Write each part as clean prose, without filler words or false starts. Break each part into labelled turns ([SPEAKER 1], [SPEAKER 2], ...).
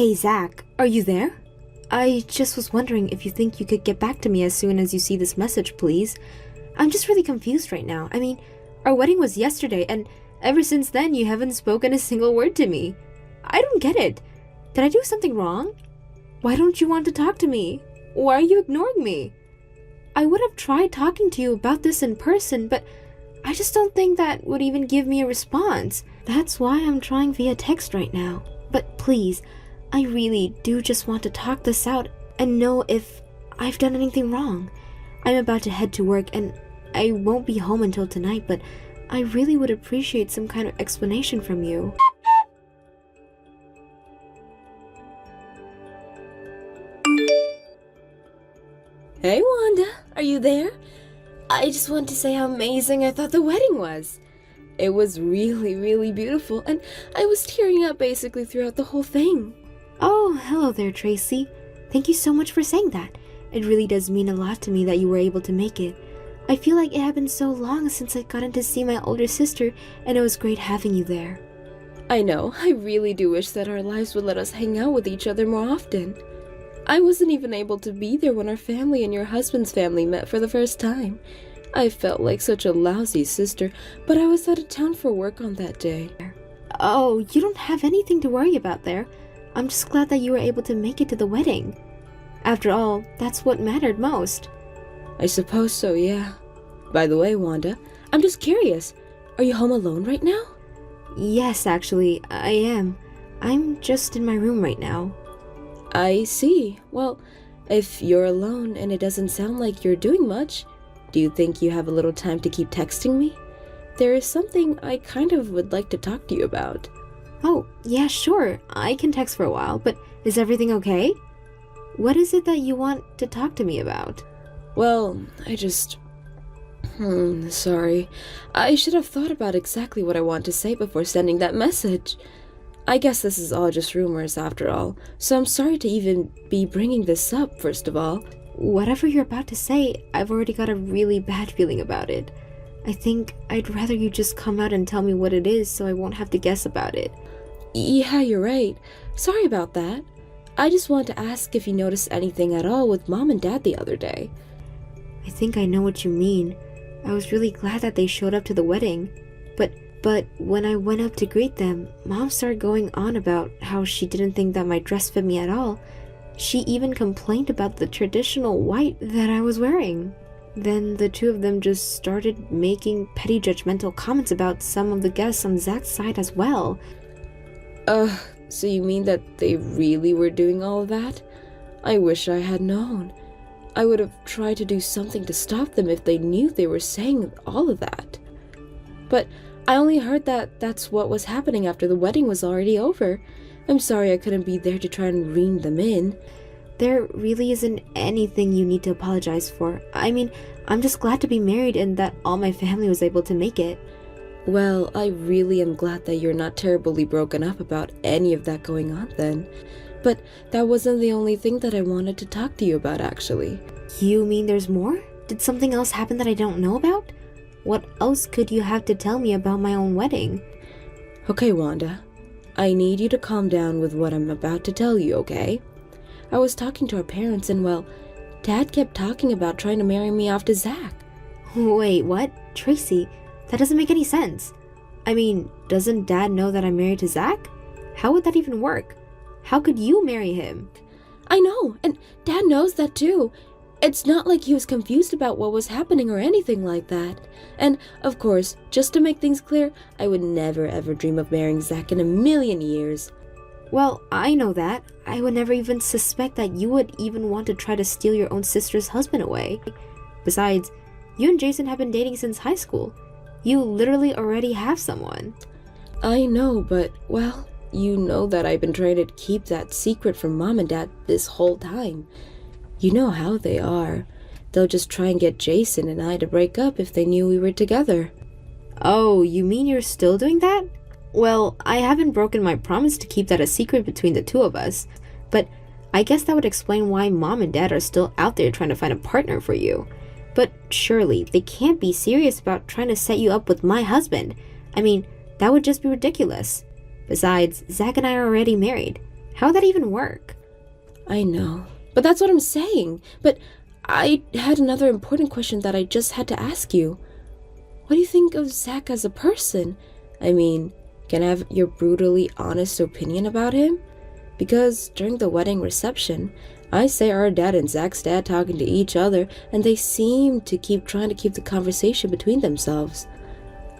[SPEAKER 1] Hey, Zach, are you there? I just was wondering if you think you could get back to me as soon as you see this message, please. I'm just really confused right now. I mean, our wedding was yesterday, and ever since then you haven't spoken a single word to me. I don't get it. Did I do something wrong? Why don't you want to talk to me? Why are you ignoring me? I would have tried talking to you about this in person, but I just don't think that would even give me a response. That's why I'm trying via text right now. But please, I really do just want to talk this out and know if I've done anything wrong. I'm about to head to work and I won't be home until tonight, but I really would appreciate some kind of explanation from you.
[SPEAKER 2] Hey Wanda, are you there? I just want to say how amazing I thought the wedding was. It was really, really beautiful, and I was tearing up basically throughout the whole thing.
[SPEAKER 1] Oh, hello there, Tracy. Thank you so much for saying that. It really does mean a lot to me that you were able to make it. I feel like it had been so long since I gotten to see my older sister, and it was great having you there.
[SPEAKER 2] I know, I really do wish that our lives would let us hang out with each other more often. I wasn't even able to be there when our family and your husband's family met for the first time. I felt like such a lousy sister, but I was out of town for work on that day.
[SPEAKER 1] Oh, you don't have anything to worry about there. I'm just glad that you were able to make it to the wedding. After all, that's what mattered most.
[SPEAKER 2] I suppose so, yeah. By the way, Wanda, I'm just curious. Are you home alone right now?
[SPEAKER 1] Yes, actually, I am. I'm just in my room right now.
[SPEAKER 2] I see. Well, if you're alone and it doesn't sound like you're doing much, do you think you have a little time to keep texting me? There is something I kind of would like to talk to you about.
[SPEAKER 1] Oh, yeah, sure. I can text for a while, but is everything okay? What is it that you want to talk to me about?
[SPEAKER 2] Well, sorry. I should have thought about exactly what I want to say before sending that message. I guess this is all just rumors after all, so I'm sorry to even be bringing this up, first of all.
[SPEAKER 1] Whatever you're about to say, I've already got a really bad feeling about it. I think I'd rather you just come out and tell me what it is so I won't have to guess about it.
[SPEAKER 2] Yeah, you're right. Sorry about that. I just wanted to ask if you noticed anything at all with Mom and Dad the other day.
[SPEAKER 1] I think I know what you mean. I was really glad that they showed up to the wedding. But when I went up to greet them, Mom started going on about how she didn't think that my dress fit me at all. She even complained about the traditional white that I was wearing. Then the two of them just started making petty judgmental comments about some of the guests on Zach's side as well.
[SPEAKER 2] So you mean that they really were doing all of that? I wish I had known. I would have tried to do something to stop them if they knew they were saying all of that. But I only heard that that's what was happening after the wedding was already over. I'm sorry I couldn't be there to try and rein them in.
[SPEAKER 1] There really isn't anything you need to apologize for. I mean, I'm just glad to be married and that all my family was able to make it.
[SPEAKER 2] Well, I really am glad that you're not terribly broken up about any of that going on then. But that wasn't the only thing that I wanted to talk to you about, actually.
[SPEAKER 1] You mean there's more? Did something else happen that I don't know about? What else could you have to tell me about my own wedding?
[SPEAKER 2] Okay, Wanda. I need you to calm down with what I'm about to tell you, okay? I was talking to our parents and, well, Dad kept talking about trying to marry me off to Zach.
[SPEAKER 1] Wait, what? Tracy, that doesn't make any sense. I mean, doesn't Dad know that I'm married to Zach? How would that even work? How could you marry him?
[SPEAKER 2] I know, and Dad knows that too. It's not like he was confused about what was happening or anything like that. And, of course, just to make things clear, I would never ever dream of marrying Zach in a million years.
[SPEAKER 1] Well, I know that. I would never even suspect that you would even want to try to steal your own sister's husband away. Besides, you and Jason have been dating since high school. You literally already have someone.
[SPEAKER 2] I know, but, well, you know that I've been trying to keep that secret from Mom and Dad this whole time. You know how they are. They'll just try and get Jason and I to break up if they knew we were together.
[SPEAKER 1] Oh, you mean you're still doing that? Well, I haven't broken my promise to keep that a secret between the two of us, but I guess that would explain why Mom and Dad are still out there trying to find a partner for you. But surely, they can't be serious about trying to set you up with my husband. I mean, that would just be ridiculous. Besides, Zach and I are already married. How would that even work?
[SPEAKER 2] I know, but that's what I'm saying. But I had another important question that I just had to ask you. What do you think of Zach as a person? I mean, can I have your brutally honest opinion about him? Because during the wedding reception, I say our dad and Zach's dad talking to each other, and they seem to keep trying to keep the conversation between themselves.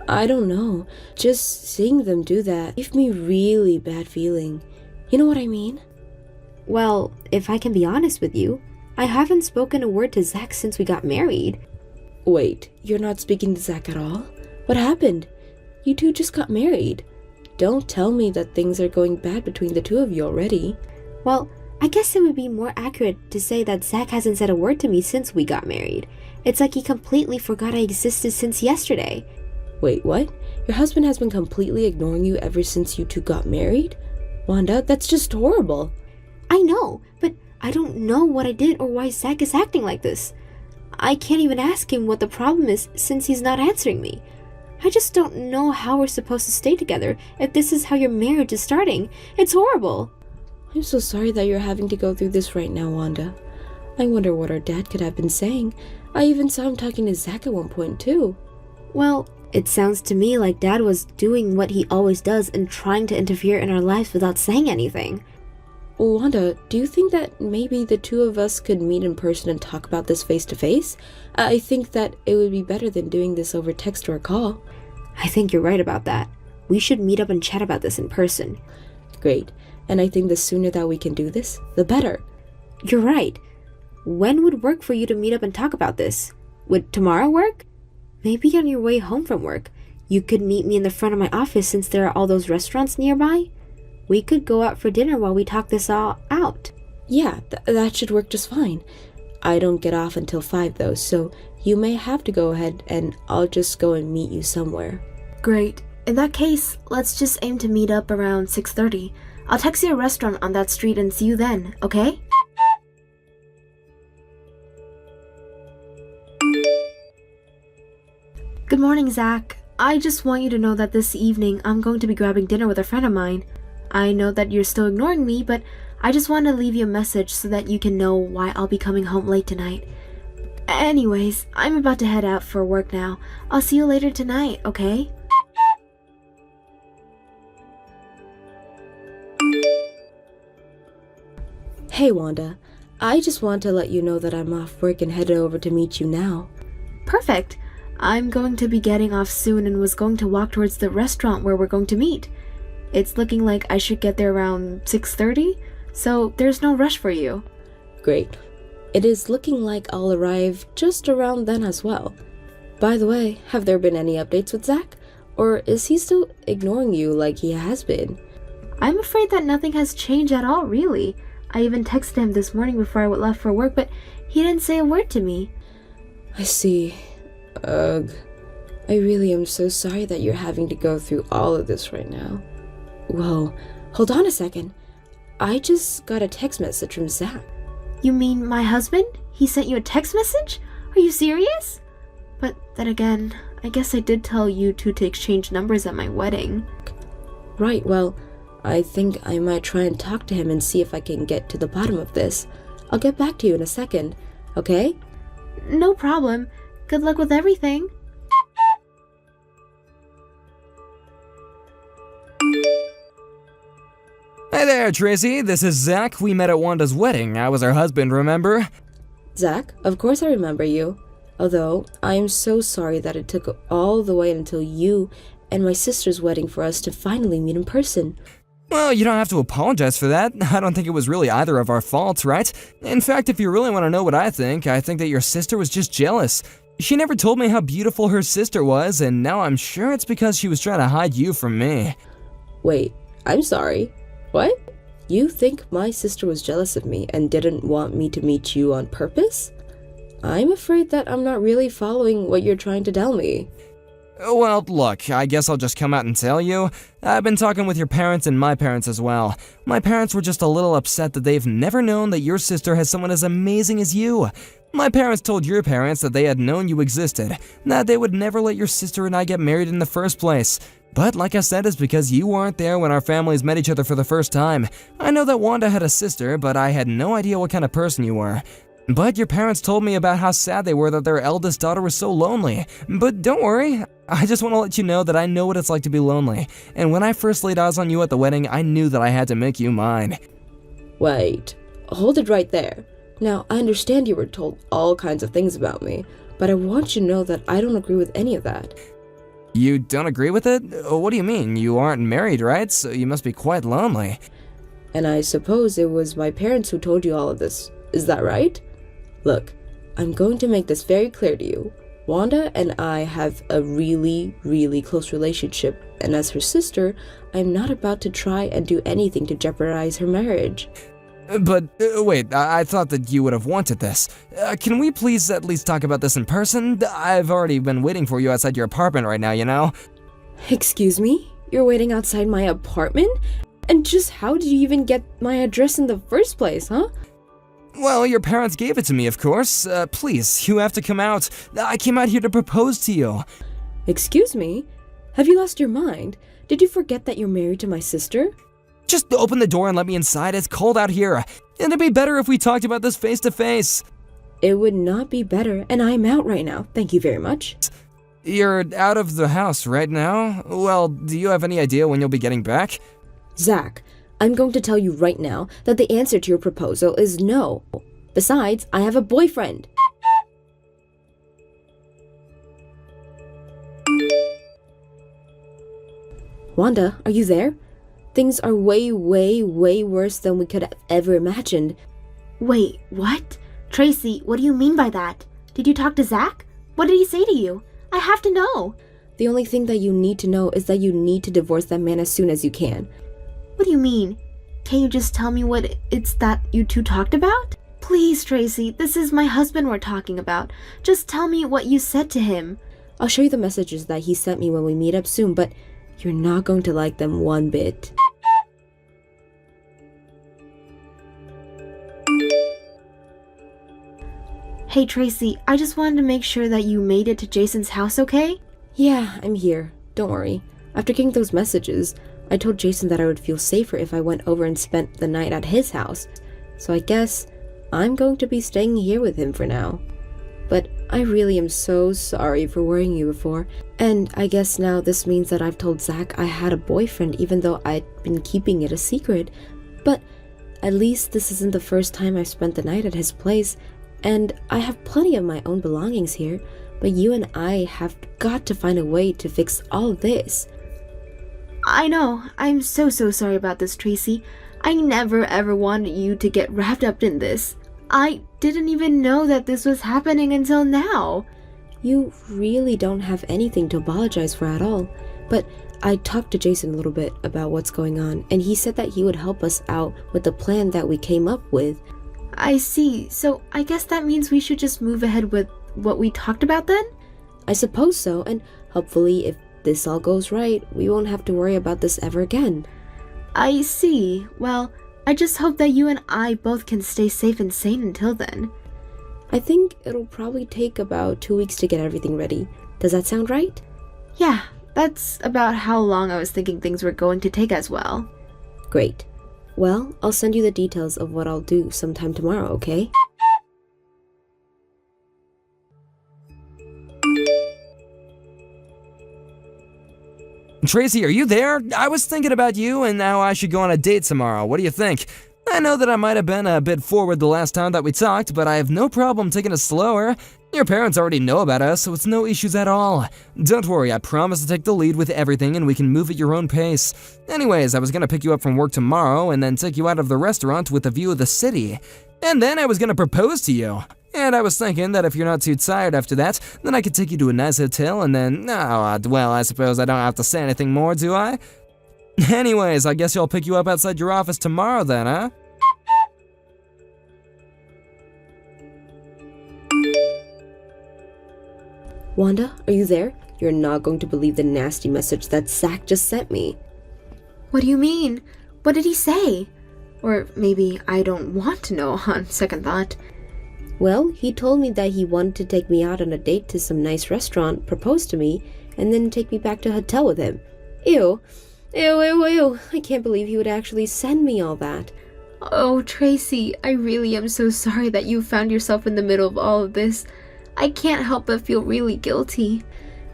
[SPEAKER 2] I don't know, just seeing them do that gave me really bad feeling. You know what I mean?
[SPEAKER 1] Well, if I can be honest with you, I haven't spoken a word to Zach since we got married.
[SPEAKER 2] Wait, you're not speaking to Zach at all? What happened? You two just got married. Don't tell me that things are going bad between the two of you already.
[SPEAKER 1] Well, I guess it would be more accurate to say that Zach hasn't said a word to me since we got married. It's like he completely forgot I existed since yesterday.
[SPEAKER 2] Wait, what? Your husband has been completely ignoring you ever since you two got married? Wanda, that's just horrible.
[SPEAKER 1] I know, but I don't know what I did or why Zach is acting like this. I can't even ask him what the problem is since he's not answering me. I just don't know how we're supposed to stay together if this is how your marriage is starting. It's horrible.
[SPEAKER 2] I'm so sorry that you're having to go through this right now, Wanda. I wonder what our dad could have been saying. I even saw him talking to Zach at one point, too.
[SPEAKER 1] Well, it sounds to me like Dad was doing what he always does and trying to interfere in our lives without saying anything.
[SPEAKER 2] Wanda, do you think that maybe the two of us could meet in person and talk about this face to face? I think that it would be better than doing this over text or a call.
[SPEAKER 1] I think you're right about that. We should meet up and chat about this in person.
[SPEAKER 2] Great. And I think the sooner that we can do this, the better.
[SPEAKER 1] You're right. When would work for you to meet up and talk about this? Would tomorrow work? Maybe on your way home from work. You could meet me in the front of my office since there are all those restaurants nearby. We could go out for dinner while we talk this all out.
[SPEAKER 2] Yeah, that should work just fine. I don't get off until 5 though, so you may have to go ahead and I'll just go and meet you somewhere.
[SPEAKER 1] Great. In that case, let's just aim to meet up around 6:30. I'll text you a restaurant on that street and see you then, okay? Good morning, Zach. I just want you to know that this evening I'm going to be grabbing dinner with a friend of mine. I know that you're still ignoring me, but I just want to leave you a message so that you can know why I'll be coming home late tonight. Anyways, I'm about to head out for work now. I'll see you later tonight, okay?
[SPEAKER 2] Hey Wanda, I just want to let you know that I'm off work and headed over to meet you now.
[SPEAKER 1] Perfect. I'm going to be getting off soon and was going to walk towards the restaurant where we're going to meet. It's looking like I should get there around 6:30, so there's no rush for you.
[SPEAKER 2] Great. It is looking like I'll arrive just around then as well. By the way, have there been any updates with Zach? Or is he still ignoring you like he has been?
[SPEAKER 1] I'm afraid that nothing has changed at all, really. I even texted him this morning before I left for work, but he didn't say a word to me.
[SPEAKER 2] I see. Ugh. I really am so sorry that you're having to go through all of this right now. Whoa, hold on a second. I just got a text message from Zach.
[SPEAKER 1] You mean my husband? He sent you a text message? Are you serious? But then again, I guess I did tell you two to exchange numbers at my wedding.
[SPEAKER 2] Right, well, I think I might try and talk to him and see if I can get to the bottom of this. I'll get back to you in a second, okay?
[SPEAKER 1] No problem. Good luck with everything.
[SPEAKER 3] Hey there, Tracy. This is Zach. We met at Wanda's wedding. I was her husband, remember?
[SPEAKER 2] Zach, of course I remember you. Although, I am so sorry that it took all the way until you and my sister's wedding for us to finally meet in person.
[SPEAKER 3] Well, you don't have to apologize for that. I don't think it was really either of our faults, right? In fact, if you really want to know what I think that your sister was just jealous. She never told me how beautiful her sister was, and now I'm sure it's because she was trying to hide you from me.
[SPEAKER 2] Wait, I'm sorry. What? You think my sister was jealous of me and didn't want me to meet you on purpose? I'm afraid that I'm not really following what you're trying to tell me.
[SPEAKER 3] Well, look, I guess I'll just come out and tell you. I've been talking with your parents and my parents as well. My parents were just a little upset that they've never known that your sister has someone as amazing as you. My parents told your parents that they had known you existed, that they would never let your sister and I get married in the first place. But like I said, it's because you weren't there when our families met each other for the first time. I know that Wanda had a sister, but I had no idea what kind of person you were. But your parents told me about how sad they were that their eldest daughter was so lonely. But don't worry, I just want to let you know that I know what it's like to be lonely. And when I first laid eyes on you at the wedding, I knew that I had to make you mine.
[SPEAKER 2] Wait, hold it right there. Now, I understand you were told all kinds of things about me, but I want you to know that I don't agree with any of that.
[SPEAKER 3] You don't agree with it? What do you mean? You aren't married, right? So you must be quite lonely.
[SPEAKER 2] And I suppose it was my parents who told you all of this. Is that right? Look, I'm going to make this very clear to you. Wanda and I have a really, really close relationship, and as her sister, I'm not about to try and do anything to jeopardize her marriage.
[SPEAKER 3] But wait, I thought that you would have wanted this. Can we please at least talk about this in person? I've already been waiting for you outside your apartment right now, you know?
[SPEAKER 2] Excuse me? You're waiting outside my apartment? And just how did you even get my address in the first place, huh?
[SPEAKER 3] Well, your parents gave it to me, of course. Please, you have to come out. I came out here to propose to you.
[SPEAKER 2] Excuse me? Have you lost your mind? Did you forget that you're married to my sister?
[SPEAKER 3] Just open the door and let me inside. It's cold out here. And it'd be better if we talked about this face to face.
[SPEAKER 2] It would not be better, and I'm out right now. Thank you very much.
[SPEAKER 3] You're out of the house right now? Well, do you have any idea when you'll be getting back?
[SPEAKER 2] Zach, I'm going to tell you right now that the answer to your proposal is no. Besides, I have a boyfriend. Wanda, are you there? Things are way, way, way worse than we could have ever imagined.
[SPEAKER 1] Wait, what? Tracy, what do you mean by that? Did you talk to Zach? What did he say to you? I have to know.
[SPEAKER 2] The only thing that you need to know is that you need to divorce that man as soon as you can.
[SPEAKER 1] What do you mean? Can you just tell me what it's that you two talked about? Please, Tracy, this is my husband we're talking about. Just tell me what you said to him.
[SPEAKER 2] I'll show you the messages that he sent me when we meet up soon, but you're not going to like them one bit.
[SPEAKER 1] Hey, Tracy, I just wanted to make sure that you made it to Jason's house okay?
[SPEAKER 2] Yeah, I'm here. Don't worry. After getting those messages, I told Jason that I would feel safer if I went over and spent the night at his house. So I guess I'm going to be staying here with him for now. But I really am so sorry for worrying you before. And I guess now this means that I've told Zach I had a boyfriend even though I'd been keeping it a secret. But at least this isn't the first time I've spent the night at his place. And I have plenty of my own belongings here. But you and I have got to find a way to fix all of this.
[SPEAKER 1] I know. I'm so sorry about this, Tracy. I never ever wanted you to get wrapped up in this. I didn't even know that this was happening until now.
[SPEAKER 2] You really don't have anything to apologize for at all. But I talked to Jason a little bit about what's going on, and he said that he would help us out with the plan that we came up with.
[SPEAKER 1] I see. So I guess that means we should just move ahead with what we talked about then?
[SPEAKER 2] I suppose so, and hopefully if this all goes right, we won't have to worry about this ever again.
[SPEAKER 1] I see. Well, I just hope that you and I both can stay safe and sane until then.
[SPEAKER 2] I think it'll probably take about 2 weeks to get everything ready. Does that sound right?
[SPEAKER 1] Yeah, that's about how long I was thinking things were going to take as well.
[SPEAKER 2] Great. Well, I'll send you the details of what I'll do sometime tomorrow, okay?
[SPEAKER 3] Tracy, are you there? I was thinking about you and now I should go on a date tomorrow. What do you think? I know that I might have been a bit forward the last time that we talked, but I have no problem taking it slower. Your parents already know about us, so it's no issues at all. Don't worry, I promise to take the lead with everything and we can move at your own pace. Anyways, I was gonna pick you up from work tomorrow and then take you out of the restaurant with a view of the city. And then I was gonna propose to you. And I was thinking that if you're not too tired after that, then I could take you to a nice hotel and then, well, I suppose I don't have to say anything more, do I? Anyways, I guess I'll pick you up outside your office tomorrow then, huh?
[SPEAKER 2] Wanda, are you there? You're not going to believe the nasty message that Zach just sent me.
[SPEAKER 1] What do you mean? What did he say? Or maybe I don't want to know on second thought. Well, he told me that he wanted to take me out on a date to some nice restaurant, propose to me, and then take me back to a hotel with him. Ew. Ew, ew, ew. I can't believe he would actually send me all that.
[SPEAKER 4] Oh, Tracy, I really am so sorry that you found yourself in the middle of all of this. I can't help but feel really guilty.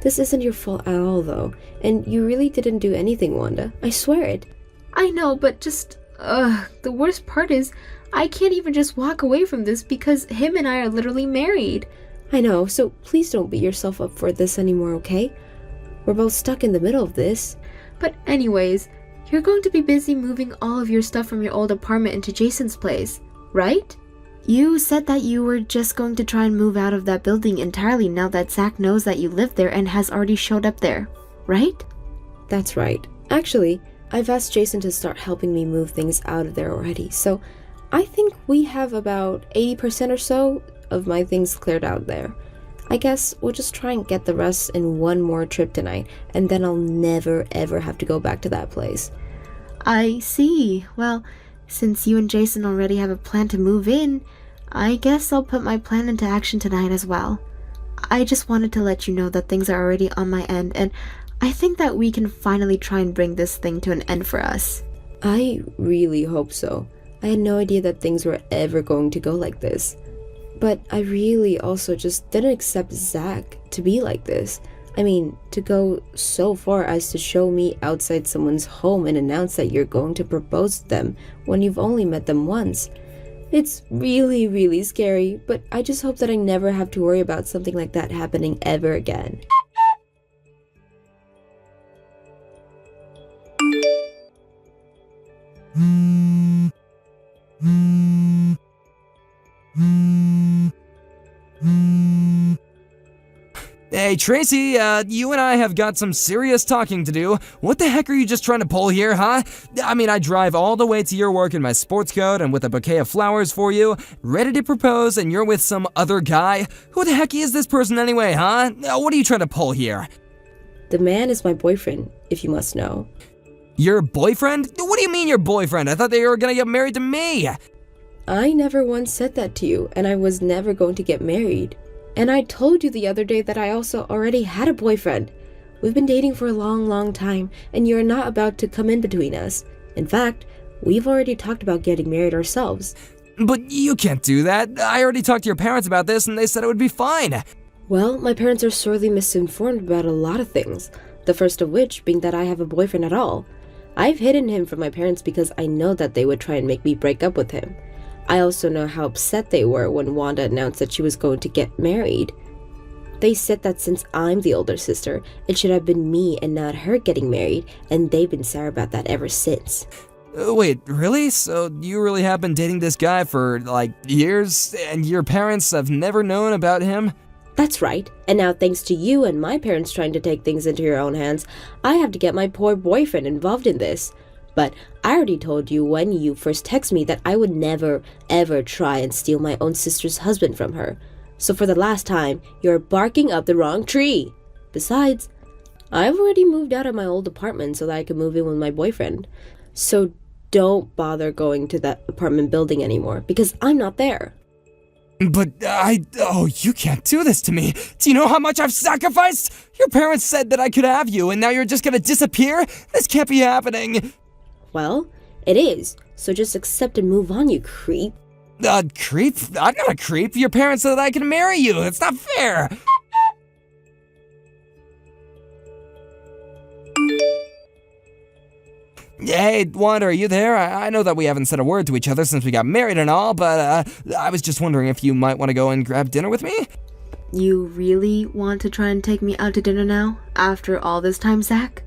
[SPEAKER 1] This isn't your fault at all, though, and you really didn't do anything, Wanda. I swear it.
[SPEAKER 4] I know, but the worst part is, I can't even just walk away from this because him and I are literally married.
[SPEAKER 1] I know, so please don't beat yourself up for this anymore, okay? We're both stuck in the middle of this.
[SPEAKER 4] But anyways, you're going to be busy moving all of your stuff from your old apartment into Jason's place, right? You said that you were just going to try and move out of that building entirely now that Zach knows that you live there and has already showed up there, right?
[SPEAKER 1] That's right. Actually, I've asked Jason to start helping me move things out of there already, so I think we have about 80% or so of my things cleared out there. I guess we'll just try and get the rest in one more trip tonight, and then I'll never ever have to go back to that place.
[SPEAKER 4] I see. Well, since you and Jason already have a plan to move in, I guess I'll put my plan into action tonight as well. I just wanted to let you know that things are already on my end, and I think that we can finally try and bring this thing to an end for us.
[SPEAKER 1] I really hope so. I had no idea that things were ever going to go like this. But I really also just didn't accept Zach to be like this. I mean, to go so far as to show me outside someone's home and announce that you're going to propose to them when you've only met them once. It's really, really scary, but I just hope that I never have to worry about something like that happening ever again.
[SPEAKER 3] Hey, Tracy, you and I have got some serious talking to do. What the heck are you just trying to pull here, huh? I mean, I drive all the way to your work in my sports coat and with a bouquet of flowers for you, ready to propose, and you're with some other guy? Who the heck is this person anyway, huh? What are you trying to pull here?
[SPEAKER 1] The man is my boyfriend, if you must know.
[SPEAKER 3] Your boyfriend? What do you mean your boyfriend? I thought they were gonna get married to me.
[SPEAKER 1] I never once said that to you, and I was never going to get married. And I told you the other day that I also already had a boyfriend. We've been dating for a long, long time, and you're not about to come in between us. In fact, we've already talked about getting married ourselves.
[SPEAKER 3] But you can't do that. I already talked to your parents about this, and they said it would be fine.
[SPEAKER 1] Well, my parents are sorely misinformed about a lot of things. The first of which being that I have a boyfriend at all. I've hidden him from my parents because I know that they would try and make me break up with him. I also know how upset they were when Wanda announced that she was going to get married. They said that since I'm the older sister, it should have been me and not her getting married, and they've been sour about that ever since.
[SPEAKER 3] Wait, really? So you really have been dating this guy for, like, years, and your parents have never known about him?
[SPEAKER 1] That's right, and now thanks to you and my parents trying to take things into your own hands, I have to get my poor boyfriend involved in this. But I already told you when you first texted me that I would never, ever try and steal my own sister's husband from her. So for the last time, you're barking up the wrong tree. Besides, I've already moved out of my old apartment so that I can move in with my boyfriend. So don't bother going to that apartment building anymore, because I'm not there.
[SPEAKER 3] But you can't do this to me. Do you know how much I've sacrificed? Your parents said that I could have you, and now you're just gonna disappear? This can't be happening.
[SPEAKER 1] Well, it is, so just accept and move on, you creep.
[SPEAKER 3] Creep? I'm not a creep. Your parents said that I can marry you. It's not fair. Hey, Wanda, are you there? I know that we haven't said a word to each other since we got married and all, but I was just wondering if you might want to go and grab dinner with me?
[SPEAKER 4] You really want to try and take me out to dinner now, after all this time, Zach?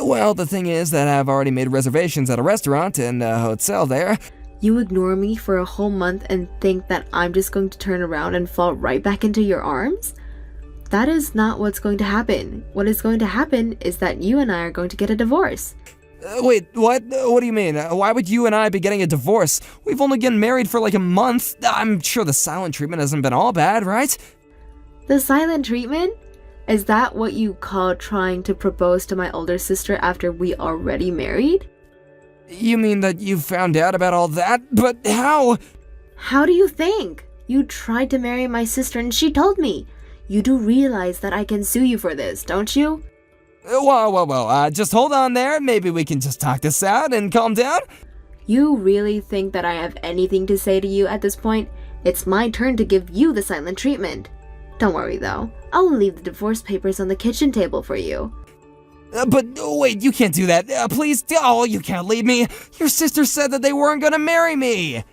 [SPEAKER 3] Well, the thing is that I've already made reservations at a restaurant and a hotel there.
[SPEAKER 4] You ignore me for a whole month and think that I'm just going to turn around and fall right back into your arms? That is not what's going to happen. What is going to happen is that you and I are going to get a divorce.
[SPEAKER 3] Wait, what? What do you mean? Why would you and I be getting a divorce? We've only been married for like a month. I'm sure the silent treatment hasn't been all bad, right?
[SPEAKER 4] The silent treatment? Is that what you call trying to propose to my older sister after we already married?
[SPEAKER 3] You mean that you found out about all that? But how?
[SPEAKER 4] How do you think? You tried to marry my sister and she told me. You do realize that I can sue you for this, don't you?
[SPEAKER 3] Whoa, just hold on there. Maybe we can just talk this out and calm down?
[SPEAKER 4] You really think that I have anything to say to you at this point? It's my turn to give you the silent treatment. Don't worry though, I'll leave the divorce papers on the kitchen table for you.
[SPEAKER 3] But wait, you can't do that. Please, you can't leave me. Your sister said that they weren't gonna marry me.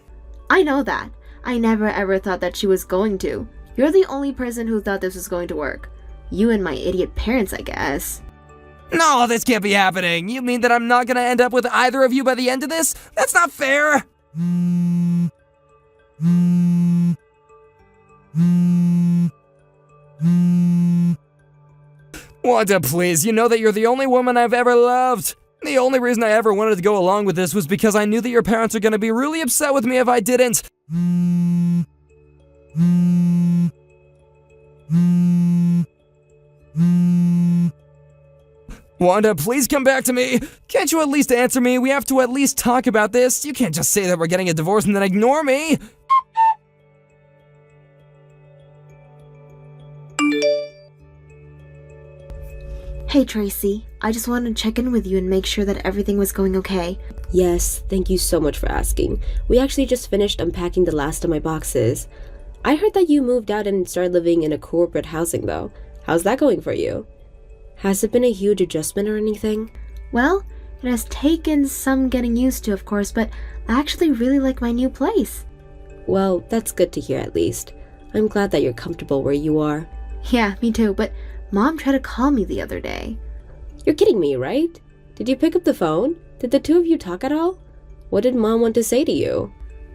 [SPEAKER 4] I know that. I never ever thought that she was going to. You're the only person who thought this was going to work. You and my idiot parents, I guess.
[SPEAKER 3] No, this can't be happening. You mean that I'm not gonna end up with either of you by the end of this? That's not fair. Wanda, please, you know that you're the only woman I've ever loved. The only reason I ever wanted to go along with this was because I knew that your parents are gonna be really upset with me if I didn't. Wanda, please come back to me. Can't you at least answer me? We have to at least talk about this. You can't just say that we're getting a divorce and then ignore me.
[SPEAKER 4] Hey Tracy, I just wanted to check in with you and make sure that everything was going okay.
[SPEAKER 2] Yes, thank you so much for asking. We actually just finished unpacking the last of my boxes. I heard that you moved out and started living in a corporate housing though. How's that going for you? Has it been a huge adjustment or anything?
[SPEAKER 4] Well, it has taken some getting used to, of course, but I actually really like my new place.
[SPEAKER 2] Well, that's good to hear at least. I'm glad that you're comfortable where you are.
[SPEAKER 4] Yeah, me too, but Mom tried to call me the other day.
[SPEAKER 2] You're kidding me, right? Did you pick up the phone? Did the two of you talk at all? What did Mom want to say to you?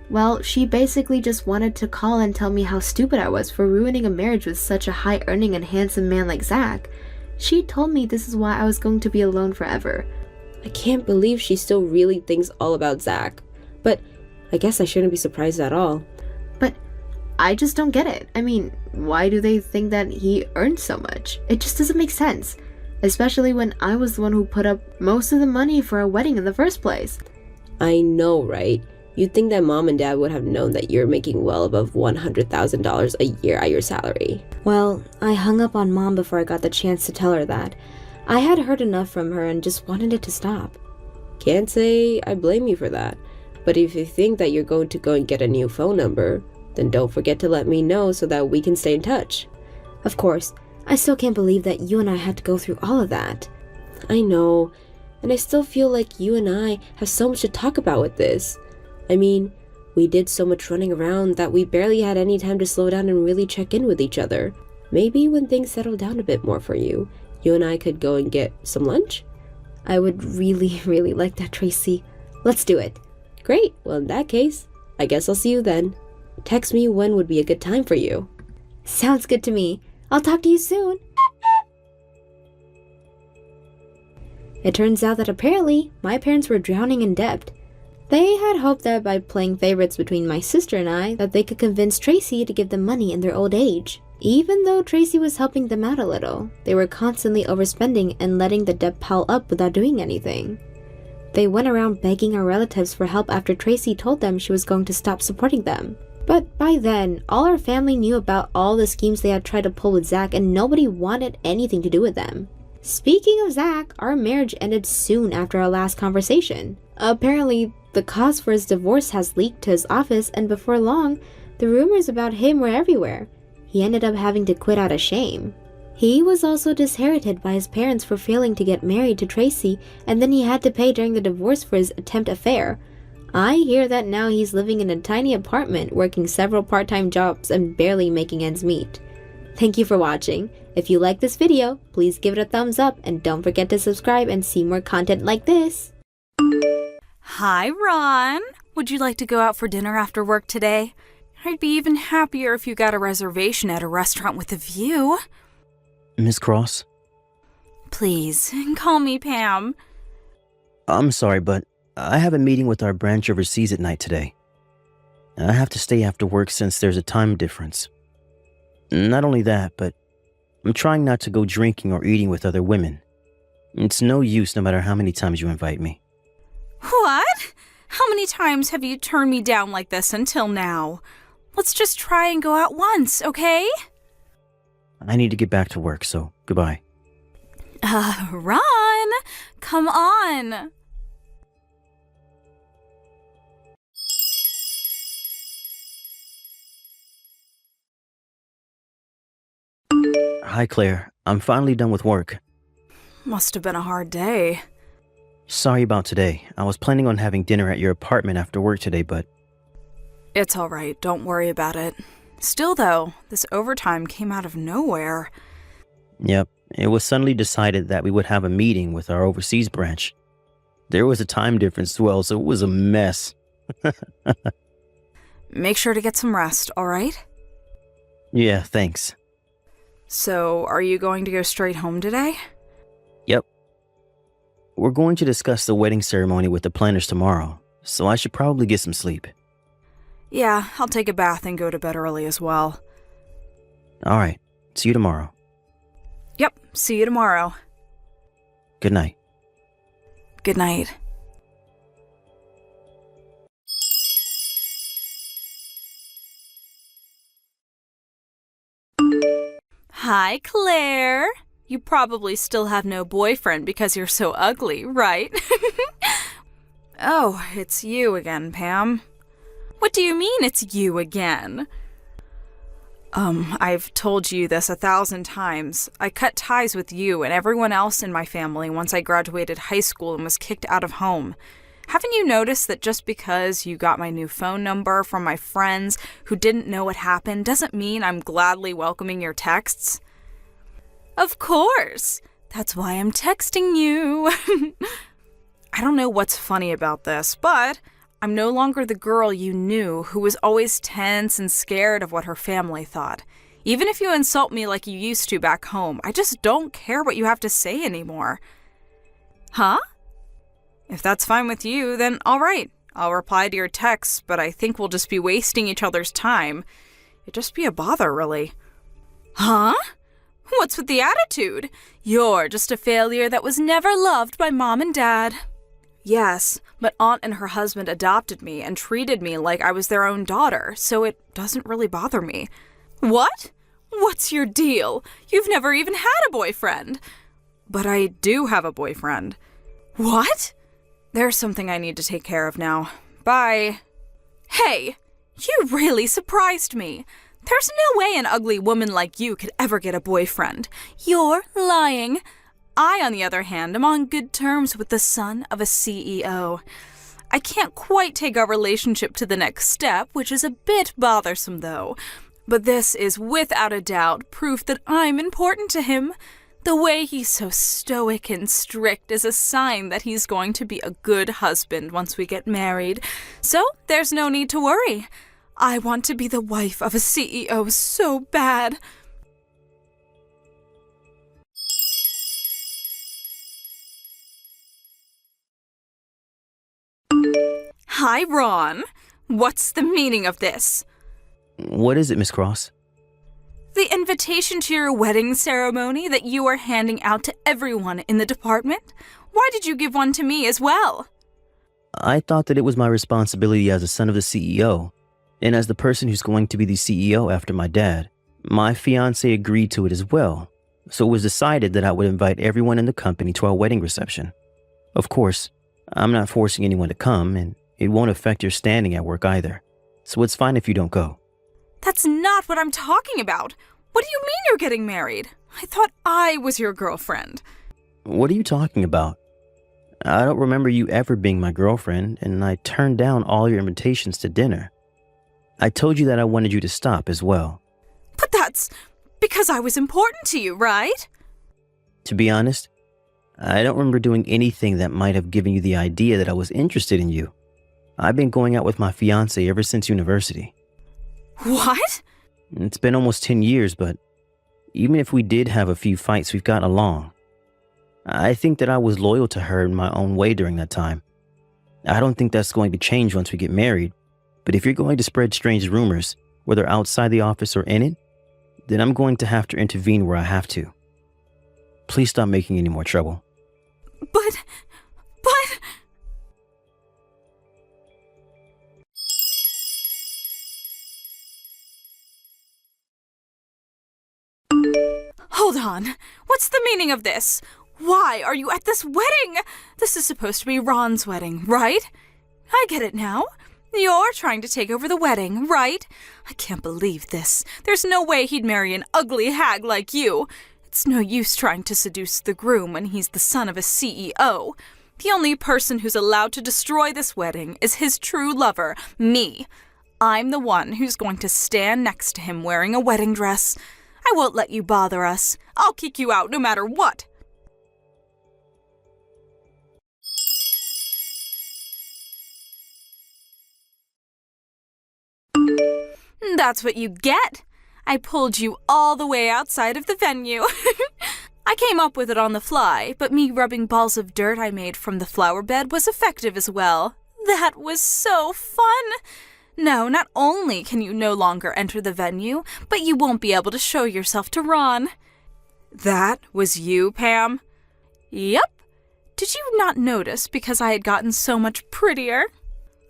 [SPEAKER 4] Well, she basically just wanted to call and tell me how stupid I was for ruining a marriage with such a high-earning and handsome man like Zach. She told me this is why I was going to be alone forever.
[SPEAKER 2] I can't believe she still really thinks all about Zach. But I guess I shouldn't be surprised at all.
[SPEAKER 4] But I just don't get it. I mean, why do they think that he earned so much? It just doesn't make sense. Especially when I was the one who put up most of the money for a wedding in the first place.
[SPEAKER 2] I know, right? You'd think that Mom and Dad would have known that you're making well above $100,000 a year at your salary.
[SPEAKER 1] Well, I hung up on Mom before I got the chance to tell her that. I had heard enough from her and just wanted it to stop.
[SPEAKER 2] Can't say I blame you for that. But if you think that you're going to go and get a new phone number, then don't forget to let me know so that we can stay in touch.
[SPEAKER 1] Of course, I still can't believe that you and I had to go through all of that.
[SPEAKER 2] I know, and I still feel like you and I have so much to talk about with this. I mean, we did so much running around that we barely had any time to slow down and really check in with each other. Maybe when things settle down a bit more for you, you and I could go and get some lunch?
[SPEAKER 1] I would really, really like that, Tracy. Let's do it.
[SPEAKER 2] Great, well in that case, I guess I'll see you then. Text me when would be a good time for you.
[SPEAKER 1] Sounds good to me. I'll talk to you soon. It turns out that apparently my parents were drowning in debt. They had hoped that by playing favorites between my sister and I, that they could convince Tracy to give them money in their old age. Even though Tracy was helping them out a little, they were constantly overspending and letting the debt pile up without doing anything. They went around begging our relatives for help after Tracy told them she was going to stop supporting them. But by then, all our family knew about all the schemes they had tried to pull with Zach and nobody wanted anything to do with them. Speaking of Zach, our marriage ended soon after our last conversation. Apparently, the cause for his divorce has leaked to his office, and before long, the rumors about him were everywhere. He ended up having to quit out of shame. He was also disinherited by his parents for failing to get married to Tracy, and then he had to pay during the divorce for his attempt affair. I hear that now he's living in a tiny apartment, working several part-time jobs and barely making ends meet. Thank you for watching. If you like this video, please give it a thumbs up and don't forget to subscribe and see more content like this.
[SPEAKER 5] Hi, Ron. Would you like to go out for dinner after work today? I'd be even happier if you got a reservation at a restaurant with a view.
[SPEAKER 6] Miss Cross?
[SPEAKER 5] Please, call me Pam.
[SPEAKER 6] I'm sorry, but I have a meeting with our branch overseas at night today. I have to stay after work since there's a time difference. Not only that, but I'm trying not to go drinking or eating with other women. It's no use no matter how many times you invite me.
[SPEAKER 5] What? How many times have you turned me down like this until now? Let's just try and go out once, okay?
[SPEAKER 6] I need to get back to work, so goodbye.
[SPEAKER 5] Ron! Come on!
[SPEAKER 6] Hi, Claire. I'm finally done with work.
[SPEAKER 5] Must have been a hard day.
[SPEAKER 6] Sorry about today. I was planning on having dinner at your apartment after work today, but
[SPEAKER 5] It's alright, don't worry about it. Still though, this overtime came out of nowhere.
[SPEAKER 6] yep, it was suddenly decided that we would have a meeting with our overseas branch. There was a time difference as well, so it was a mess.
[SPEAKER 5] Make sure to get some rest, alright?
[SPEAKER 6] Yeah, thanks.
[SPEAKER 5] So, are you going to go straight home today?
[SPEAKER 6] Yep. We're going to discuss the wedding ceremony with the planners tomorrow, so I should probably get some sleep.
[SPEAKER 5] Yeah, I'll take a bath and go to bed early as well.
[SPEAKER 6] Alright, see you tomorrow.
[SPEAKER 5] Yep, see you tomorrow.
[SPEAKER 6] Good night.
[SPEAKER 5] Good night. Hi, Claire. You probably still have no boyfriend because you're so ugly, right? Oh, it's you again, Pam. What do you mean it's you again? I've told you this 1,000 times. I cut ties with you and everyone else in my family once I graduated high school and was kicked out of home. Haven't you noticed that just because you got my new phone number from my friends who didn't know what happened doesn't mean I'm gladly welcoming your texts? Of course! That's why I'm texting you. I don't know what's funny about this, but I'm no longer the girl you knew who was always tense and scared of what her family thought. Even if you insult me like you used to back home, I just don't care what you have to say anymore. Huh? If that's fine with you, then all right. I'll reply to your texts, but I think we'll just be wasting each other's time. It'd just be a bother, really. Huh? What's with the attitude? You're just a failure that was never loved by Mom and Dad. Yes, but Aunt and her husband adopted me and treated me like I was their own daughter, so it doesn't really bother me. What? What's your deal? You've never even had a boyfriend. But I do have a boyfriend. What? There's something I need to take care of now. Bye. Hey, you really surprised me. There's no way an ugly woman like you could ever get a boyfriend. You're lying. I, on the other hand, am on good terms with the son of a CEO. I can't quite take our relationship to the next step, which is a bit bothersome, though. But this is without a doubt proof that I'm important to him. The way he's so stoic and strict is a sign that he's going to be a good husband once we get married. So there's no need to worry. I want to be the wife of a CEO so bad. Hi, Ron. What's the meaning of this?
[SPEAKER 6] What is it, Miss Cross?
[SPEAKER 5] The invitation to your wedding ceremony that you are handing out to everyone in the department? Why did you give one to me as well?
[SPEAKER 6] I thought that it was my responsibility as a son of the CEO, and as the person who's going to be the CEO after my dad. My fiancé agreed to it as well, so it was decided that I would invite everyone in the company to our wedding reception. Of course, I'm not forcing anyone to come, and it won't affect your standing at work either, so it's fine if you don't go.
[SPEAKER 5] That's not what I'm talking about. What do you mean you're getting married? I thought I was your girlfriend.
[SPEAKER 6] What are you talking about? I don't remember you ever being my girlfriend, and I turned down all your invitations to dinner. I told you that I wanted you to stop as well.
[SPEAKER 5] But that's because I was important to you, right?
[SPEAKER 6] To be honest, I don't remember doing anything that might have given you the idea that I was interested in you. I've been going out with my fiancé ever since university.
[SPEAKER 5] What?
[SPEAKER 6] It's been almost 10 years, but even if we did have a few fights, we've gotten along. I think that I was loyal to her in my own way during that time. I don't think that's going to change once we get married, but if you're going to spread strange rumors, whether outside the office or in it, then I'm going to have to intervene where I have to. Please stop making any more trouble.
[SPEAKER 5] But... Hold on. What's the meaning of this? Why are you at this wedding? This is supposed to be Ron's wedding, right? I get it now. You're trying to take over the wedding, right? I can't believe this. There's no way he'd marry an ugly hag like you. It's no use trying to seduce the groom when he's the son of a CEO. The only person who's allowed to destroy this wedding is his true lover, me. I'm the one who's going to stand next to him wearing a wedding dress. I won't let you bother us. I'll kick you out no matter what. That's what you get. I pulled you all the way outside of the venue. I came up with it on the fly, but me rubbing balls of dirt I made from the flower bed was effective as well. That was so fun. No, not only can you no longer enter the venue, but you won't be able to show yourself to Ron. That was you, Pam? Yep. Did you not notice because I had gotten so much prettier?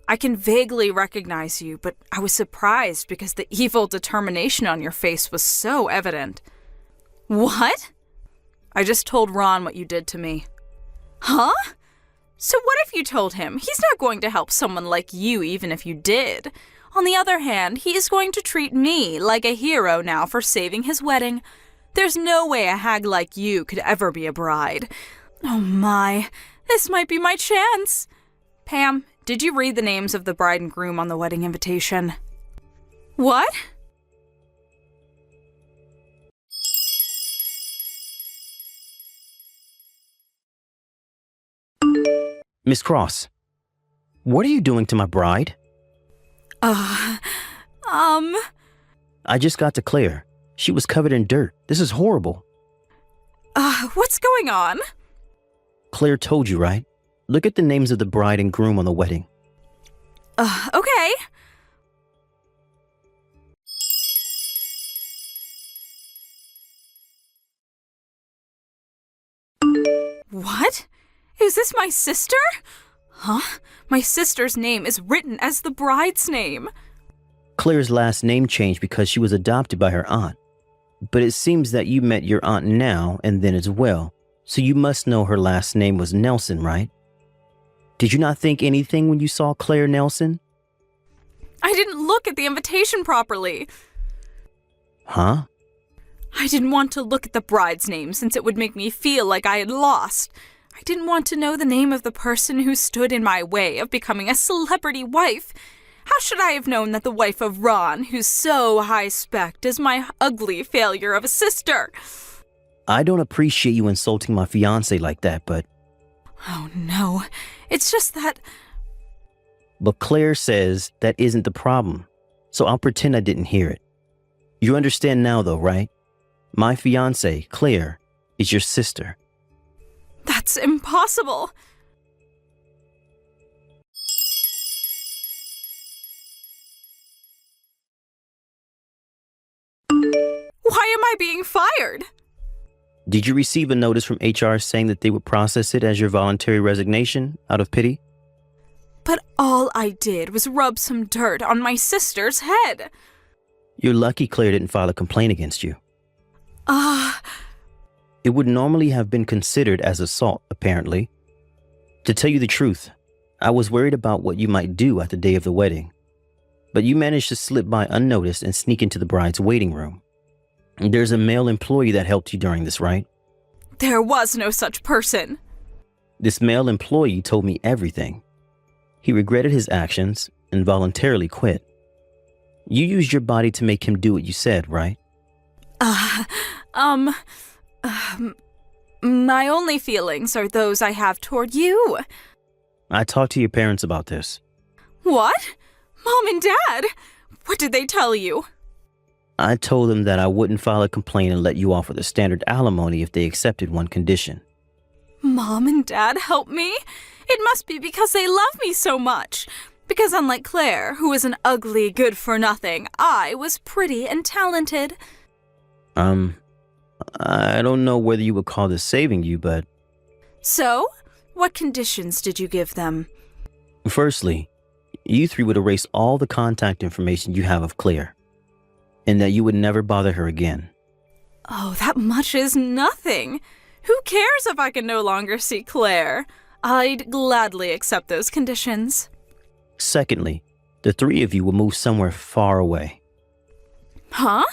[SPEAKER 5] I can vaguely recognize you, but I was surprised because the evil determination on your face was so evident. What? I just told Ron what you did to me. Huh? So what if you told him? He's not going to help someone like you even if you did. On the other hand, he is going to treat me like a hero now for saving his wedding. There's no way a hag like you could ever be a bride. Oh my, this might be my chance. Pam, did you read the names of the bride and groom on the wedding invitation? What?
[SPEAKER 6] Miss Cross, what are you doing to my bride? I just got to Claire. She was covered in dirt. This is horrible.
[SPEAKER 5] What's going on?
[SPEAKER 6] Claire told you, right? Look at the names of the bride and groom on the wedding.
[SPEAKER 5] Okay. What? Is this my sister? Huh? My sister's name is written as the bride's name.
[SPEAKER 6] Claire's last name changed because she was adopted by her aunt. But it seems that you met your aunt now and then as well, so you must know her last name was Nelson, right? Did you not think anything when you saw Claire Nelson?
[SPEAKER 5] I didn't look at the invitation properly.
[SPEAKER 6] Huh?
[SPEAKER 5] I didn't want to look at the bride's name since it would make me feel like I had lost. I didn't want to know the name of the person who stood in my way of becoming a celebrity wife. How should I have known that the wife of Ron, who's so high-spec, is my ugly failure of a sister?
[SPEAKER 6] I don't appreciate you insulting my fiancé like that, but...
[SPEAKER 5] Oh no, it's just that...
[SPEAKER 6] But Claire says that isn't the problem, so I'll pretend I didn't hear it. You understand now though, right? My fiancé, Claire, is your sister.
[SPEAKER 5] That's impossible. Why am I being fired?
[SPEAKER 6] Did you receive a notice from HR saying that they would process it as your voluntary resignation out of pity?
[SPEAKER 5] But all I did was rub some dirt on my sister's head.
[SPEAKER 6] You're lucky Claire didn't file a complaint against you. It would normally have been considered as assault, apparently. To tell you the truth, I was worried about what you might do at the day of the wedding. But you managed to slip by unnoticed and sneak into the bride's waiting room. There's a male employee that helped you during this, right?
[SPEAKER 5] There was no such person.
[SPEAKER 6] This male employee told me everything. He regretted his actions and voluntarily quit. You used your body to make him do what you said, right?
[SPEAKER 5] My only feelings are those I have toward you.
[SPEAKER 6] I talked to your parents about this.
[SPEAKER 5] What? Mom and Dad? What did they tell you?
[SPEAKER 6] I told them that I wouldn't file a complaint and let you off with a standard alimony if they accepted one condition.
[SPEAKER 5] Mom and Dad help me? It must be because they love me so much. Because unlike Claire, who was an ugly good-for-nothing, I was pretty and talented.
[SPEAKER 6] I don't know whether you would call this saving you, but...
[SPEAKER 5] So? What conditions did you give them?
[SPEAKER 6] Firstly, you three would erase all the contact information you have of Claire, and that you would never bother her again.
[SPEAKER 5] Oh, that much is nothing. Who cares if I can no longer see Claire? I'd gladly accept those conditions.
[SPEAKER 6] Secondly, the three of you will move somewhere far away.
[SPEAKER 5] Huh?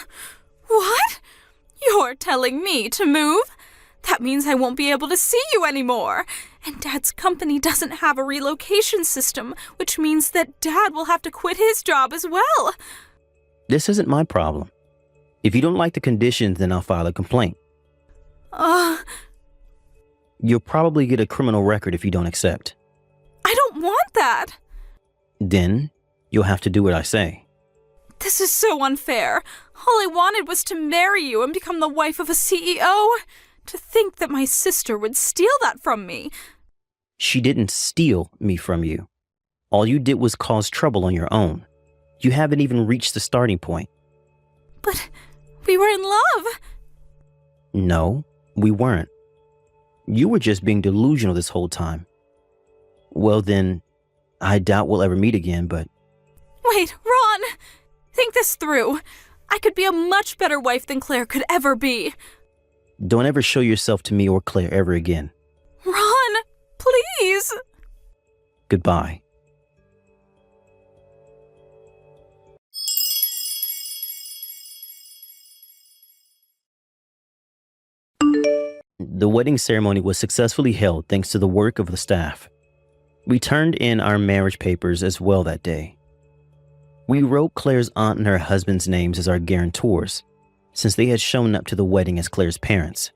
[SPEAKER 5] What? You're telling me to move? That means I won't be able to see you anymore. And Dad's company doesn't have a relocation system, which means that Dad will have to quit his job as well.
[SPEAKER 6] This isn't my problem. If you don't like the conditions, then I'll file a complaint. You'll probably get a criminal record if you don't accept.
[SPEAKER 5] I don't want that.
[SPEAKER 6] Then you'll have to do what I say.
[SPEAKER 5] This is so unfair. All I wanted was to marry you and become the wife of a CEO. To think that my sister would steal that from me.
[SPEAKER 6] She didn't steal me from you. All you did was cause trouble on your own. You haven't even reached the starting point.
[SPEAKER 5] But we were in love.
[SPEAKER 6] No, we weren't. You were just being delusional this whole time. Well then, I doubt we'll ever meet again, but...
[SPEAKER 5] Wait, Ron! Think this through. I could be a much better wife than Claire could ever be.
[SPEAKER 6] Don't ever show yourself to me or Claire ever again.
[SPEAKER 5] Ron, please!
[SPEAKER 6] Goodbye. The wedding ceremony was successfully held thanks to the work of the staff. We turned in our marriage papers as well that day. We wrote Claire's aunt and her husband's names as our guarantors, since they had shown up to the wedding as Claire's parents.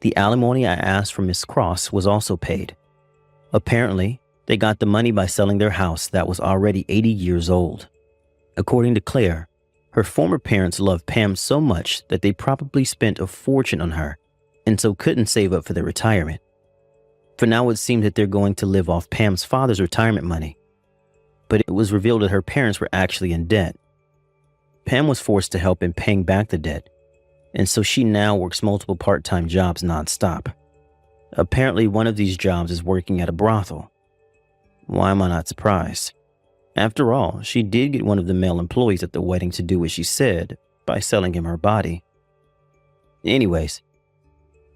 [SPEAKER 6] The alimony I asked from Miss Cross was also paid. Apparently, they got the money by selling their house that was already 80 years old. According to Claire, her former parents loved Pam so much that they probably spent a fortune on her, and so couldn't save up for their retirement. For now, it seemed that they're going to live off Pam's father's retirement money. But it was revealed that her parents were actually in debt. Pam was forced to help in paying back the debt, and so she now works multiple part-time jobs nonstop. Apparently, one of these jobs is working at a brothel. Why am I not surprised? After all, she did get one of the male employees at the wedding to do what she said by selling him her body. Anyways,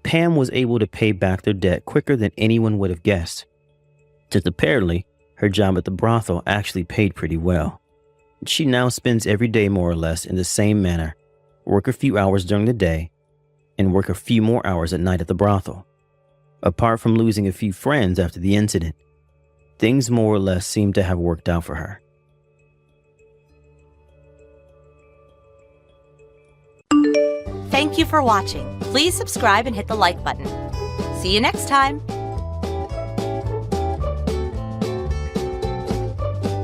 [SPEAKER 6] Pam was able to pay back their debt quicker than anyone would have guessed, since apparently her job at the brothel actually paid pretty well. She now spends every day more or less in the same manner, work a few hours during the day, and work a few more hours at night at the brothel. Apart from losing a few friends after the incident, things more or less seem to have worked out for her.
[SPEAKER 7] Thank you for watching. Please subscribe and hit the like button. See you next time.